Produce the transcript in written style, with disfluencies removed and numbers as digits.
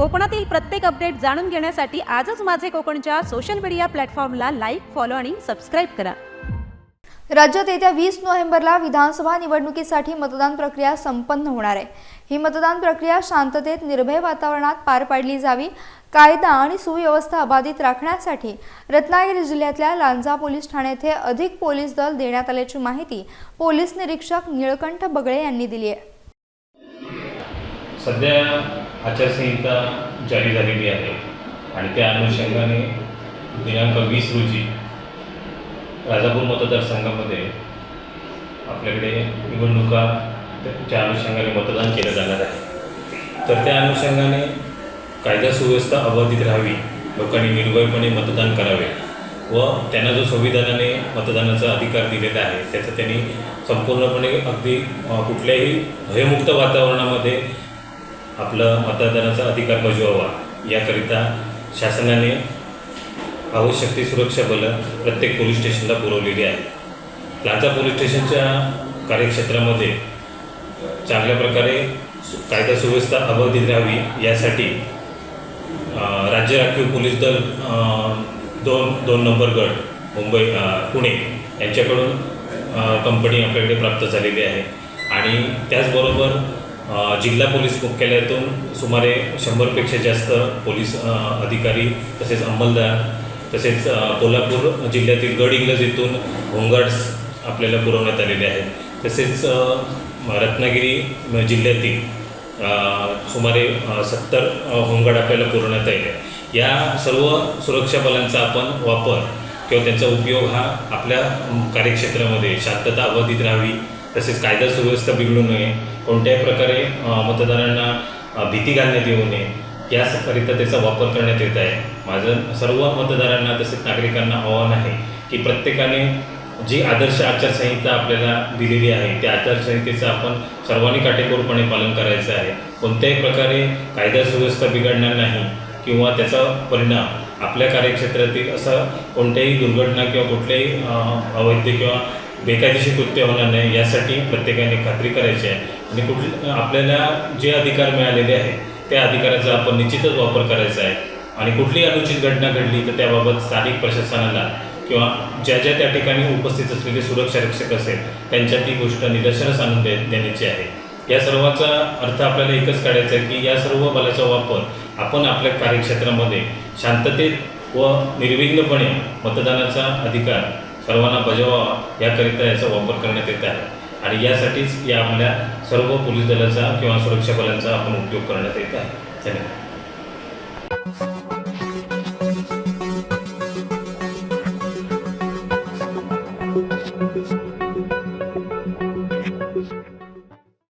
कोकणातील प्रत्येक अपडेट जाणून घेण्यासाठी आजच माझे कोकणच्या सोशल मीडिया प्लॅटफॉर्मला लाईक, फॉलो आणि सबस्क्राईब करा। राज्यात येत्या 20 नोव्हेंबरला विधानसभा निवडणुकीसाठी मतदान प्रक्रिया संपन्न होणार आहे। ही मतदान प्रक्रिया शांततेत निर्भय वातावरणात पार पाडली जावी, कायदा आणि सुव्यवस्था अबाधित राखण्यासाठी रत्नागिरी जिल्ह्यातल्या लांजा पोलीस ठाणे येथे अधिक पोलीस दल देण्यात आल्याची माहिती पोलीस निरीक्षक निळकंठ बगळे यांनी दिली आहे। सध्या आचारसंहिता जारी झालेली आहे आणि त्या अनुषंगाने दिनांक 20 रोजी राजापूर मतदारसंघामध्ये आपल्याकडे निवडणुकाच्या अनुषंगाने मतदान केलं जाणार आहे। तर त्या अनुषंगाने कायदा सुव्यवस्था अबाधित राहावी, लोकांनी निर्भयपणे मतदान करावे व त्यांना जो संविधानाने मतदानाचा अधिकार दिलेला आहे त्याचा त्यांनी संपूर्णपणे अगदी कुठल्याही भयमुक्त वातावरणामध्ये आपलं मतदानाचा अधिकार बजावावा याकरिता शासनाने आवश्यक ती सुरक्षा बलं प्रत्येक पोलीस स्टेशनला पुरवलेली आहे। लांजा पोलीस स्टेशनच्या कार्यक्षेत्रामध्ये चांगल्या प्रकारे कायदा सुव्यवस्था अबाधित राहावी यासाठी राज्य राखीव पोलीस दल 2 नंबर गट मुंबई पुणे यांच्याकडून कंपनी आपल्याकडे प्राप्त झालेली आहे आणि त्याचबरोबर जिल्हा पोलीस मुख्यालयातून सुमारे 100पेक्षा जास्त पोलीस अधिकारी तसेच अंमलदार तसेच कोल्हापूर जिल्ह्यातील गडहिंग्लज येथून होमगार्ड्स आपल्याला पुरवण्यात आलेले आहेत। तसेच रत्नागिरी जिल्ह्यातील सुमारे 70 होमगार्ड आपल्याला पुरवण्यात आले। या सर्व सुरक्षा बलांचा आपण वापर किंवा त्यांचा उपयोग हा आपल्या कार्यक्षेत्रामध्ये शांतता अबाधित राहावी, तसेच कायदा सुव्यवस्था बिघडू नये, कोणत्याही प्रकारे मतदारांना भीती घालण्यात येऊ नये याकरिता त्याचा वापर करण्यात येत आहे। माझं सर्व मतदारांना तसेच नागरिकांना आवाहन आहे की प्रत्येकाने जी आदर्श आचारसंहिता आपल्याला दिलेली आहे त्या आचारसंहितेचं आपण सर्वांनी काटेकोरपणे पालन करायचं आहे। कोणत्याही प्रकारे कायदा सुव्यवस्था बिघडणार नाही किंवा त्याचा परिणाम आपल्या कार्यक्षेत्रातील असं कोणत्याही दुर्घटना किंवा कुठल्याही अवैध किंवा बेकायदेशीर कृत्य होणार नाही यासाठी प्रत्येकाने खात्री करायची आहे आणि आपल्याला जे अधिकार मिळालेले आहेत त्या अधिकाराचा आपण निश्चितच वापर करायचा आहे आणि कुठलीही अनुचित घटना घडली तर त्याबाबत स्थानिक प्रशासनाला किंवा ज्या त्या ठिकाणी उपस्थित असलेले सुरक्षा रक्षक असेल त्यांच्या ती गोष्ट निदर्शनास आणून देण्याची आहे। या सर्वाचा अर्थ आपल्याला एकच काढायचा आहे की या सर्व बलाचा वापर आपण आपल्या कार्यक्षेत्रामध्ये शांततेत व निर्विघ्नपणे मतदानाचा अधिकार सर्वांना बजावावा याकरिता याचा वापर करण्यात येत आहे आणि यासाठीच या आपल्या सर्व पोलीस दलाचा किंवा सुरक्षा बलांचा आपण उपयोग करण्यात येत आहे। धन्यवाद।